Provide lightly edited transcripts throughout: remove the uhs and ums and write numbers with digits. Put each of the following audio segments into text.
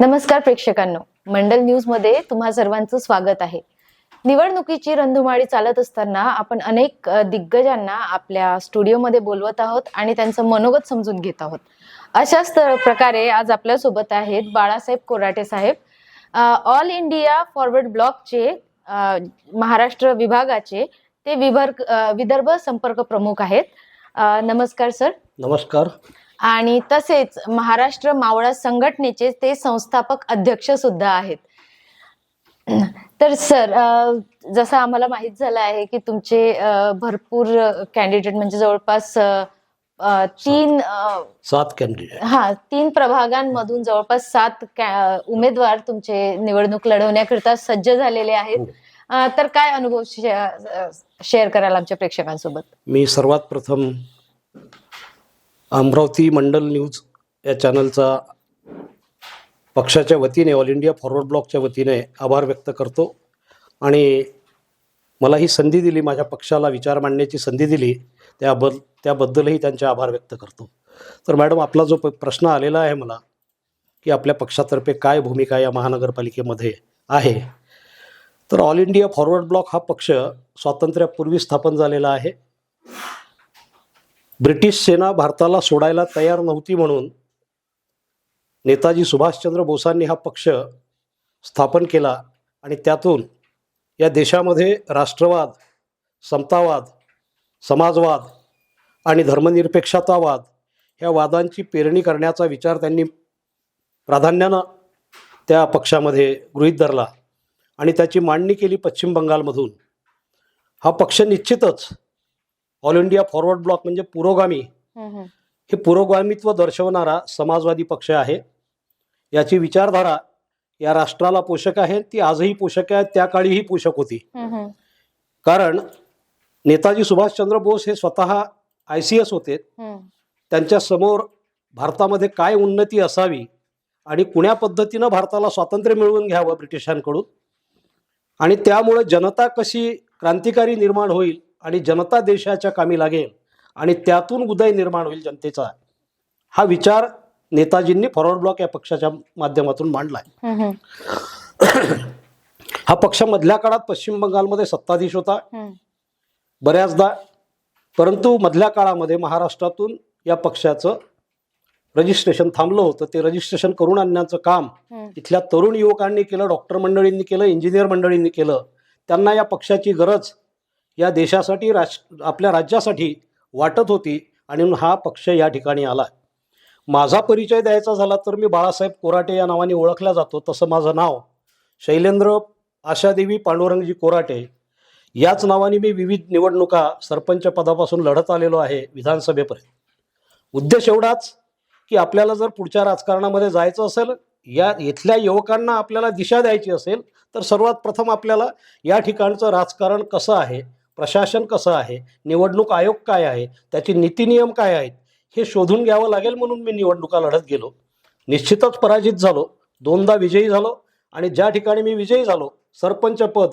नमस्कार प्रेक्षकांनो, मंडल न्यूज मध्ये तुम्हा सर्वांचं स्वागत आहे. निवडणुकीची रणधुमाळी चालत असताना आपण अनेक दिग्गजांना आपल्या स्टुडिओमध्ये बोलवत आहोत आणि त्यांचं मनोगत समजून घेत आहोत. अशाच प्रकारे आज आपल्या सोबत आहेत बाळासाहेब कोराटे साहेब, ऑल इंडिया फॉरवर्ड ब्लॉकचे महाराष्ट्र विभागाचे ते विदर्भ संपर्क प्रमुख आहेत. नमस्कार सर. नमस्कार. आणि तसेच महाराष्ट्र मावळा संघटनेचे ते संस्थापक अध्यक्ष सुद्धा आहेत. तर सर, जसं आम्हाला माहित झालं आहे की तुमचे भरपूर कॅन्डिडेट म्हणजे जवळपास तीन प्रभागांमधून जवळपास 7 उमेदवार तुमचे निवडणूक लढवण्याकरिता सज्ज झालेले आहेत. तर काय अनुभव शेअर कराल आमच्या प्रेक्षकांसोबत? मी सर्वात प्रथम अमरावती मंडल न्यूज या चॅनलचा पक्षाच्या वतीने, ऑल इंडिया फॉरवर्ड ब्लॉकच्या वतीने आभार व्यक्त करतो आणि मला ही संधी दिली, माझ्या पक्षाला विचार मांडण्याची संधी दिली, त्याबद्दलही त्यांचे आभार व्यक्त करतो. तर मॅडम, आपला जो प्रश्न आलेला आहे मला की आपल्या पक्षातर्फे काय भूमिका या महानगरपालिकेमध्ये आहे, तर ऑल इंडिया फॉरवर्ड ब्लॉक हा पक्ष स्वातंत्र्यापूर्वी स्थापन झालेला आहे. ब्रिटिश सेना भारताला सोडायला तयार नव्हती म्हणून नेताजी सुभाषचंद्र बोसांनी हा पक्ष स्थापन केला आणि त्यातून या देशामध्ये राष्ट्रवाद, समतावाद, समाजवाद आणि धर्मनिरपेक्षतावाद ह्या वादांची पेरणी करण्याचा विचार त्यांनी प्राधान्यानं त्या पक्षामध्ये गृहीत धरला आणि त्याची मांडणी केली पश्चिम बंगालमधून. हा पक्ष निश्चितच ऑल इंडिया फॉरवर्ड ब्लॉक म्हणजे पुरोगामी, हे पुरोगामित्व दर्शवणारा समाजवादी पक्ष आहे. याची विचारधारा या राष्ट्राला पोषक आहे, ती आजही पोषक आहे, त्या काळीही पोषक होती. कारण नेताजी सुभाषचंद्र बोस हे स्वतः ICS होते. त्यांच्या समोर भारतामध्ये काय उन्नती असावी आणि कुण्या पद्धतीनं भारताला स्वातंत्र्य मिळवून घ्यावं ब्रिटिशांकडून आणि त्यामुळे जनता कशी क्रांतिकारी निर्माण होईल आणि जनता देशाच्या कामी लागेल आणि त्यातून उदय निर्माण होईल जनतेचा, हा विचार नेताजींनी फॉरवर्ड ब्लॉक या पक्षाच्या माध्यमातून मांडलाय. हा पक्ष मधल्या काळात पश्चिम बंगालमध्ये सत्ताधीश होता बऱ्याचदा, परंतु मधल्या काळामध्ये महाराष्ट्रातून या पक्षाचं रजिस्ट्रेशन थांबलं होतं. ते रजिस्ट्रेशन करून आणण्याचं काम इथल्या तरुण युवकांनी केलं, डॉक्टर मंडळींनी केलं, इंजिनियर मंडळींनी केलं. त्यांना या पक्षाची गरज या देशासाठी, आपल्या राज्यासाठी वाटत होती आणि हा पक्ष या ठिकाणी आला. माझा परिचय द्यायचा झाला तर मी बाळासाहेब कोराटे या नावाने ओळखला जातो. तसं माझं नाव शैलेंद्र आशादेवी पांडुरंगजी कोराटे याच नावाने मी विविध निवडणुका सरपंच पदापासून लढत आलेलो आहे विधानसभेपर्यंत. उद्देश एवढाच की आपल्याला जर पुढच्या राजकारणामध्ये जायचं असेल, या इथल्या युवकांना आपल्याला दिशा द्यायची असेल, तर सर्वात प्रथम आपल्याला या ठिकाणचं राजकारण कसं आहे, प्रशासन कसं आहे, निवडणूक आयोग काय आहे, त्याचे नीतिनियम काय आहेत, हे शोधून घ्यावं लागेल. म्हणून मी निवडणुका लढत गेलो. निश्चितच पराजित झालो, 2दा विजयी झालो आणि ज्या ठिकाणी मी विजयी झालो सरपंच पद,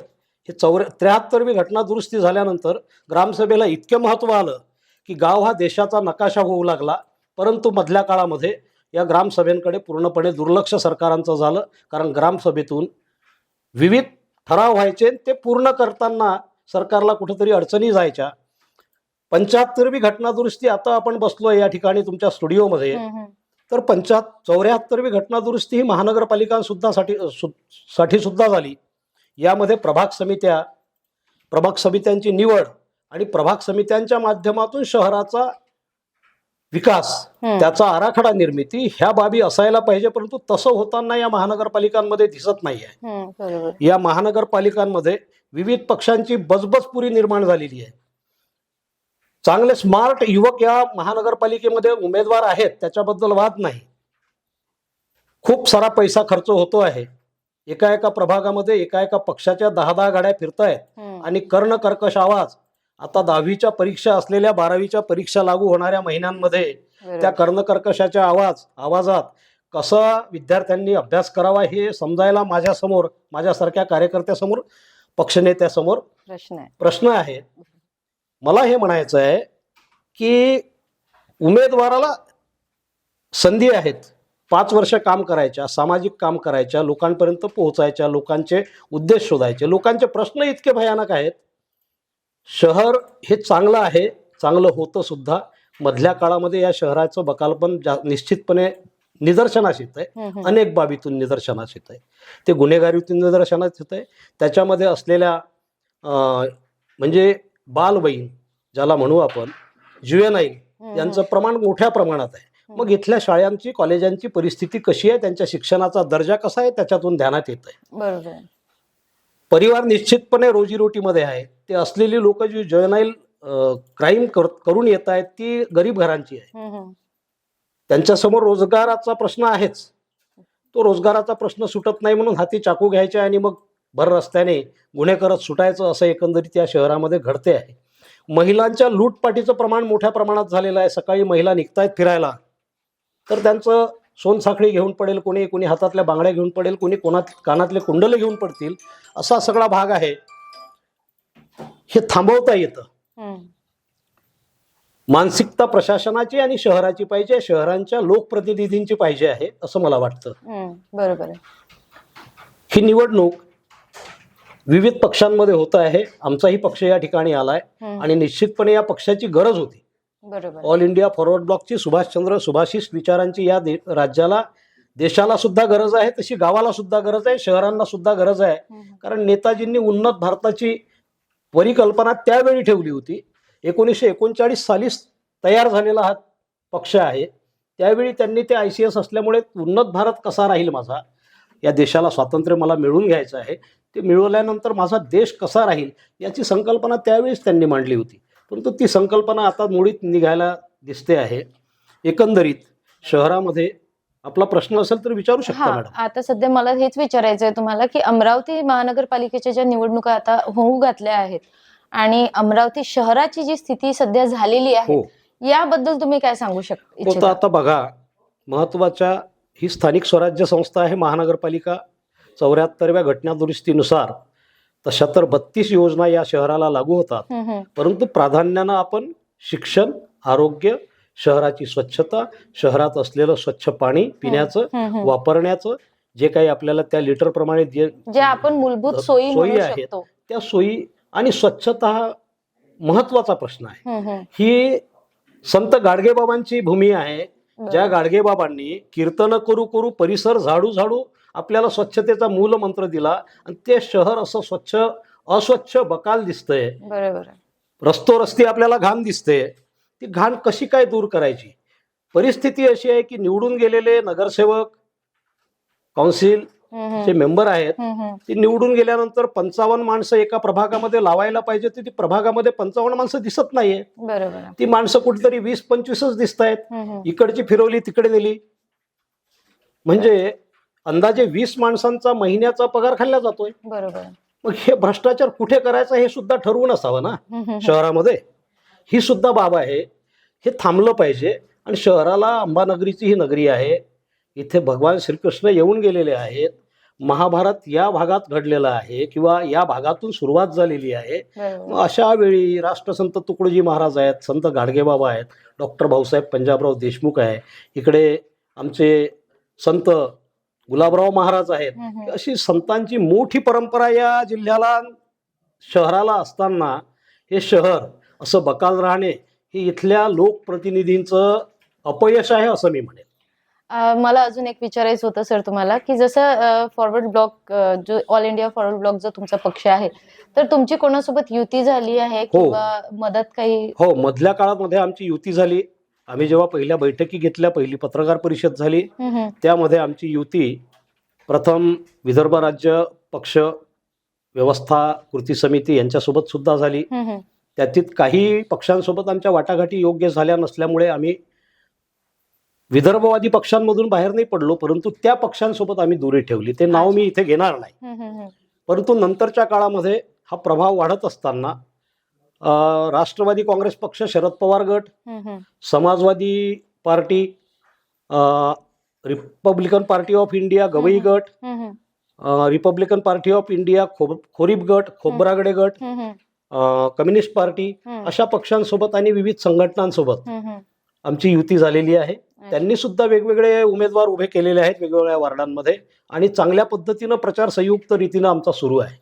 हे 73वी घटना दुरुस्ती झाल्यानंतर ग्रामसभेला इतकं महत्त्व आलं की गाव हा देशाचा नकाशा होऊ लागला. परंतु मधल्या काळामध्ये या ग्रामसभेंकडे पूर्णपणे दुर्लक्ष सरकारांचं झालं, कारण ग्रामसभेतून विविध ठराव व्हायचे, ते पूर्ण करताना सरकारला कुठेतरी अडचणी जायच्या. 75वी घटना दुरुस्ती, आता आपण बसलोय या ठिकाणी तुमच्या स्टुडिओमध्ये, तर 74वी घटना दुरुस्ती ही महानगरपालिकांसुद्धा साठी सुद्धा झाली. यामध्ये प्रभाग समित्यांची निवड आणि प्रभाग समित्यांच्या माध्यमातून शहराचा विकास, त्याचा आराखडा निर्मिती, ह्या बाबी असायला पाहिजे. परंतु तसं होताना या महानगरपालिकांमध्ये दिसत नाहीये. या महानगरपालिकांमध्ये विविध पक्षांची बजबजपुरी निर्माण झालेली आहे. चांगले स्मार्ट युवक या महानगरपालिकेमध्ये उमेदवार आहेत, त्याच्याबद्दल वाद नाही. खूप सारा पैसा खर्च होतो आहे. एका प्रभागामध्ये एका पक्षाच्या 10 गाड्या फिरतायत आणि कर्णकर्कश आवाज. आता 10वीच्या परीक्षा असलेल्या 12वीच्या परीक्षा लागू होणाऱ्या महिन्यांमध्ये त्या कर्णकर्कशाच्या आवाजात कसा विद्यार्थ्यांनी अभ्यास करावा हे समजायला माझ्यासमोर, माझ्यासारख्या कार्यकर्त्यासमोर, पक्षनेत्यासमोर प्रश्न आहे. मला हे म्हणायचं आहे की उमेदवाराला संधी आहेत, 5 वर्ष काम करायच्या, सामाजिक काम करायच्या, लोकांपर्यंत पोहोचायच्या, लोकांचे उद्देश शोधायचे. लोकांचे प्रश्न इतके भयानक आहेत. शहर हे चांगलं आहे, चांगलं होतं सुद्धा. मधल्या काळामध्ये या शहराचं बकालपण निश्चितपणे निदर्शनास येत आहे. अनेक बाबीतून निदर्शनास येत आहे. ते गुन्हेगारीतून निदर्शनास येत आहे. त्याच्यामध्ये असलेल्या म्हणजे बालवयीन ज्याला म्हणू आपण, ज्युएनाईल यांचं प्रमाण मोठ्या प्रमाणात आहे. मग इथल्या शाळांची, कॉलेजांची परिस्थिती कशी आहे, त्यांच्या शिक्षणाचा दर्जा कसा आहे, त्याच्यातून ध्यानात येत आहे. बरोबर. परिवार निश्चितपणे रोजीरोटीमध्ये आहे. ते असलेली लोक जी ज्युएनाईल क्राईम करून येत आहेत ती गरीब घरांची आहे. त्यांच्यासमोर रोजगाराचा प्रश्न आहेच. तो रोजगाराचा प्रश्न सुटत नाही म्हणून हाती चाकू घ्यायचे आणि मग भर रस्त्याने गुन्हे करत सुटायचं, असं एकंदरीत या शहरामध्ये घडते आहे. महिलांच्या लूटपाटीचं प्रमाण मोठ्या प्रमाणात झालेलं आहे. सकाळी महिला निघतायत फिरायला तर त्यांचं सोनसाखळी घेऊन पडेल, कोणी हातातल्या बांगड्या घेऊन पडेल, कोणी कानातले कुंडले घेऊन पडतील, असा सगळा भाग आहे. हे थांबवता येतं. मानसिकता प्रशासनाची आणि शहराची पाहिजे, शहरांच्या लोकप्रतिनिधींची पाहिजे आहे, असं मला वाटतं. बरोबर. ही निवडणूक विविध पक्षांमध्ये होत आहे. आमचाही पक्ष या ठिकाणी आलाय आणि निश्चितपणे या पक्षाची गरज होती. बरोबर. ऑल इंडिया फॉरवर्ड ब्लॉकची सुभाषित विचारांची या राज्याला, देशाला सुद्धा गरज आहे, तशी गावाला सुद्धा गरज आहे, शहरांना सुद्धा गरज आहे. कारण नेताजींनी उन्नत भारताची परिकल्पना त्यावेळी ठेवली होती. 1939 सालीच तयार झालेला हा पक्ष आहे. त्यावेळी त्यांनी ते ICS असल्यामुळे उन्नत भारत कसा राहील माझा, या देशाला स्वातंत्र्य मला मिळवून घ्यायचं आहे, ते मिळवल्यानंतर माझा देश कसा राहील याची संकल्पना त्यावेळीच त्यांनी मांडली होती. परंतु ती संकल्पना आता मोडीत निघायला दिसते आहे. एकंदरीत शहरामध्ये आपला प्रश्न असेल तर विचारू शकता मॅडम. आता सध्या मला हेच विचारायचं आहे तुम्हाला की अमरावती महानगरपालिकेच्या ज्या निवडणुका आता होऊ घातल्या आहेत आणि अमरावती शहराची जी स्थिती सध्या झालेली आहे याबद्दल तुम्ही काय सांगू शकता? आता बघा, महत्वाच्या ही स्थानिक स्वराज्य संस्था आहे महानगरपालिका. 74व्या घटना दुरुस्तीनुसार तशा तर 32 योजना या शहराला लागू होतात. परंतु प्राधान्यानं आपण शिक्षण, आरोग्य, शहराची स्वच्छता, शहरात असलेलं स्वच्छ पाणी पिण्याचं, वापरण्याचं, जे काही आपल्याला त्या लिटर प्रमाणे जे आपण मूलभूत सोयी आहेत त्या सोयी आणि स्वच्छता हा महत्वाचा प्रश्न आहे. ही संत गाडगेबाबांची भूमी आहे. ज्या गाडगेबाबांनी कीर्तन करू करू परिसर झाडू झाडू आपल्याला स्वच्छतेचा मूल मंत्र दिला आणि ते शहर असं अस्वच्छ बकाल दिसतंय. बरोबर. रस्ते आपल्याला घाण दिसते. ती घाण कशी काय दूर करायची? परिस्थिती अशी आहे की निवडून गेलेले नगरसेवक, काउन्सिल जे मेंबर आहेत ते निवडून गेल्यानंतर 55 माणसं एका प्रभागामध्ये लावायला पाहिजे, ती प्रभागामध्ये 55 माणसं दिसत नाहीये. बरोबर. ती माणसं कुठेतरी 20-25च दिसत आहेत. इकडची फिरवली तिकडे नेली, म्हणजे अंदाजे 20 माणसांचा महिन्याचा पगार खाल्ला जातोय. बरोबर. मग हे भ्रष्टाचार कुठे करायचा हे सुद्धा ठरवून असावं ना शहरामध्ये. ही सुद्धा बाब आहे. हे थांबलं पाहिजे. आणि शहराला अंबानगरीची ही नगरी आहे. इथे भगवान श्रीकृष्ण येऊन गेलेले आहेत. महाभारत या भागात घडलेलं आहे किंवा या भागातून सुरुवात झालेली आहे. मग अशा वेळी राष्ट्रसंत तुकडोजी महाराज आहेत, संत गाडगेबाबा आहेत, डॉक्टर भाऊसाहेब पंजाबराव देशमुख आहे, इकडे आमचे संत गुलाबराव महाराज आहेत. अशी संतांची मोठी परंपरा या जिल्ह्याला, शहराला असताना हे शहर असं बकाल राहणे हे इथल्या लोकप्रतिनिधींचं अपयश आहे असं मी म्हणेन. मला अजून एक विचारायचं होतं सर तुम्हाला की जसं फॉरवर्ड ब्लॉक, जो ऑल इंडिया फॉरवर्ड ब्लॉक जो तुमचा पक्ष आहे, तर तुमची कोणासोबत युती झाली आहे किंवा मदत काही? हो, मधल्या काळामध्ये आमची युती झाली. आम्ही जेव्हा पहिल्या बैठकी घेतल्या, पहिली पत्रकार परिषद झाली, त्यामध्ये आमची युती प्रथम विदर्भ राज्य पक्ष व्यवस्था कृती समिती यांच्यासोबत सुद्धा झाली. त्यातील काही पक्षांसोबत आमच्या वाटाघाटी योग्य झाल्या नसल्यामुळे आम्ही विदर्भवादी पक्षांमधून बाहेर नाही पडलो, परंतु त्या पक्षांसोबत आम्ही दुरी ठेवली. ते नाव मी इथे घेणार नाही. परंतु नंतरच्या काळामध्ये हा प्रभाव वाढत असताना राष्ट्रवादी काँग्रेस पक्ष, शरद पवार गट, Samajwadi Party, Republican Party of India Gavai गट, रिपब्लिकन पार्टी ऑफ इंडिया खोरीब गट, खोब्रागडे गट, कम्युनिस्ट पार्टी, अशा पक्षांसोबत आणि विविध संघटनांसोबत आमची युती झालेली आहे. त्यांनी सुद्धा वेगवेगळे उमेदवार उभे केलेले आहेत वेगवेगळ्या वार्डांमध्ये आणि चांगल्या पद्धतीनं प्रचार संयुक्त रीतीनं आमचा सुरू आहे.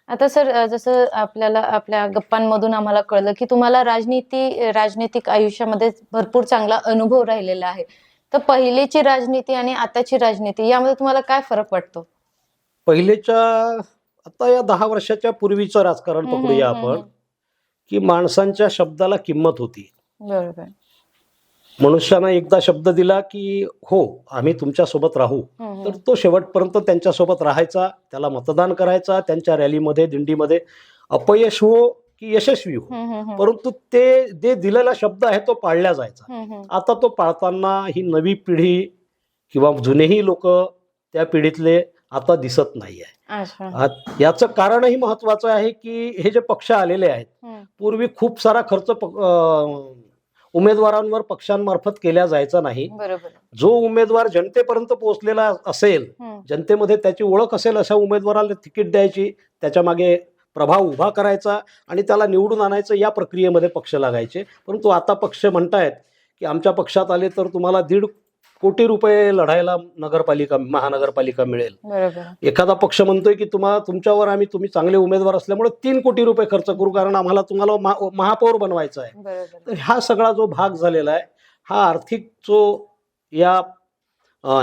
आता सर, जसं आपल्याला आपल्या गप्पांमधून आम्हाला कळलं की तुम्हाला राजनीतिक आयुष्यामध्ये भरपूर चांगला अनुभव राहिलेला आहे. तर पहिलेची राजनीती आणि आताची राजनीती यामध्ये तुम्हाला काय फरक वाटतो? पहिलेच्या आता या 10 वर्षाच्या पूर्वीचं राजकारण पकडूया आपण, की माणसांच्या शब्दाला किंमत होती. बरोबर. मनुष्यानं एकदा शब्द दिला की हो आम्ही तुमच्या सोबत राहू, तर तो शेवटपर्यंत त्यांच्या सोबत राहायचा, त्याला मतदान करायचा, त्यांच्या रॅलीमध्ये दिंडीमध्ये अपयश हो की यशस्वी हो, परंतु ते जे दिलेला शब्द आहे तो पाळला जायचा. आता तो पाळताना ही नवी पिढी किंवा जुनेही लोक त्या पिढीतले आता दिसत नाही आहे. याचं कारणही महत्वाचं आहे की हे जे पक्ष आलेले आहेत, पूर्वी खूप सारा खर्च उमेदवारांवर पक्षांमार्फत केला जायचा नाही. जो उमेदवार जनतेपर्यंत पोहोचलेला असेल, जनतेमध्ये त्याची ओळख असेल अशा उमेदवाराला तिकीट द्यायची, त्याच्या मागे प्रभाव उभा करायचा आणि त्याला निवडून आणायचं, या प्रक्रियेमध्ये पक्ष लागायचे. परंतु आता पक्ष म्हणतायत की आमच्या पक्षात आले तर तुम्हाला 1.5 कोटी रुपये लढायला महानगरपालिका मिळेल. एखादा पक्ष म्हणतोय की तुमच्यावर तुम्ही चांगले उमेदवार असल्यामुळे 3 कोटी रुपये खर्च करू, कारण तुम्हाला महापौर बनवायचं आहे. तर हा सगळा जो भाग झालेला आहे, हा आर्थिक जो या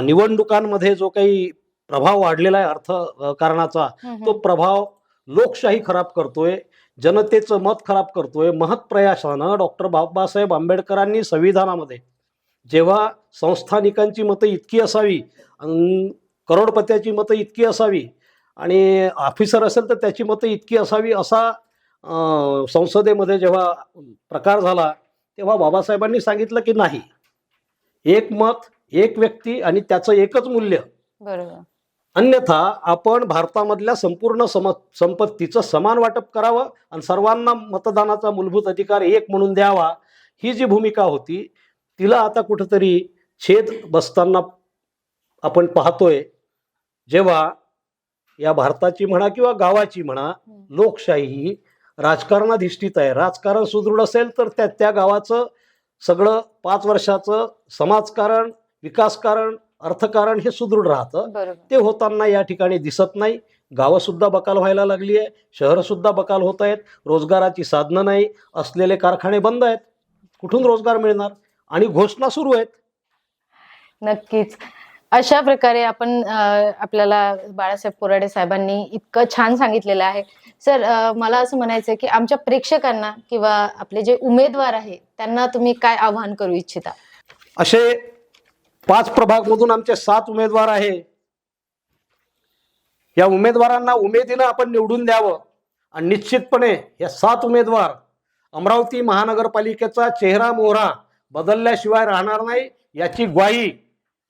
निवडणुकांमध्ये जो काही प्रभाव वाढलेला आहे अर्थकारणाचा, तो प्रभाव लोकशाही खराब करतोय, जनतेचं मत खराब करतोय. महत्प्रयासानं डॉक्टर बाबासाहेब आंबेडकरांनी संविधानामध्ये जेव्हा संस्थानिकांची मतं इतकी असावी, करोडपत्याची मतं इतकी असावी आणि ऑफिसर असेल तर त्याची मतं इतकी असावी, असा संसदेमध्ये जेव्हा प्रकार झाला, तेव्हा बाबासाहेबांनी सांगितलं की नाही, एक मत, एक व्यक्ती आणि त्याचं एकच मूल्य. अन्यथा आपण भारतामधल्या संपूर्ण संपत्तीचं समान वाटप करावं आणि सर्वांना मतदानाचा मूलभूत अधिकार एक म्हणून द्यावा. ही जी भूमिका होती तिला आता कुठेतरी छेद बसताना आपण पाहतोय. जेव्हा या भारताची म्हणा किंवा गावाची म्हणा, लोकशाही ही राजकारणाधिष्ठित आहे. राजकारण सुदृढ असेल तर त्या गावाचं सगळं 5 वर्षाचं समाजकारण, विकासकारण, अर्थकारण हे सुदृढ राहतं. ते होताना या ठिकाणी दिसत नाही. गावं सुद्धा बकाल व्हायला लागली आहे, शहरं सुद्धा बकाल होत आहेत, रोजगाराची साधनं नाही, असलेले कारखाने बंद आहेत, कुठून रोजगार मिळणार, आणि घोषणा सुरू आहेत. नक्कीच. अशा प्रकारे आपण आपल्याला बाळासाहेब कोराडे साहेबांनी इतकं छान सांगितलेलं आहे. सर, मला असं म्हणायचं की आमच्या प्रेक्षकांना किंवा आपले जे उमेदवार आहे त्यांना तुम्ही काय आवाहन करू इच्छिता? असे 5 प्रभागमधून आमचे 7 उमेदवार आहे. या उमेदवारांना उमेदीनं आपण निवडून द्यावं आणि निश्चितपणे या 7 उमेदवार अमरावती महानगरपालिकेचा चेहरा मोहरा बदलल्याशिवाय राहणार नाही, याची ग्वाही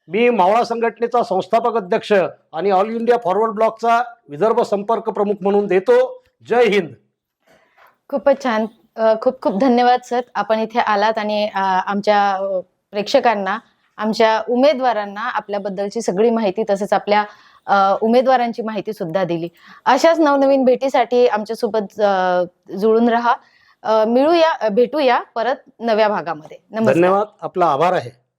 मी मावळा संघटनेचा संस्थापक अध्यक्ष आणि ऑल इंडिया फॉरवर्ड ब्लॉकचा विदर्भ संपर्क प्रमुख म्हणून देतो. जय हिंद. खूपच छान. खूप खूप धन्यवाद सर, आपण इथे आलात आणि आमच्या प्रेक्षकांना, आमच्या उमेदवारांना आपल्याबद्दलची सगळी माहिती तसेच आपल्या उमेदवारांची माहिती सुद्धा दिली. अशाच नवनवीन भेटीसाठी आमच्यासोबत जुळून राहा. भेटूया परत नव्या भागामध्ये. धन्यवाद. आपला आभार आहे.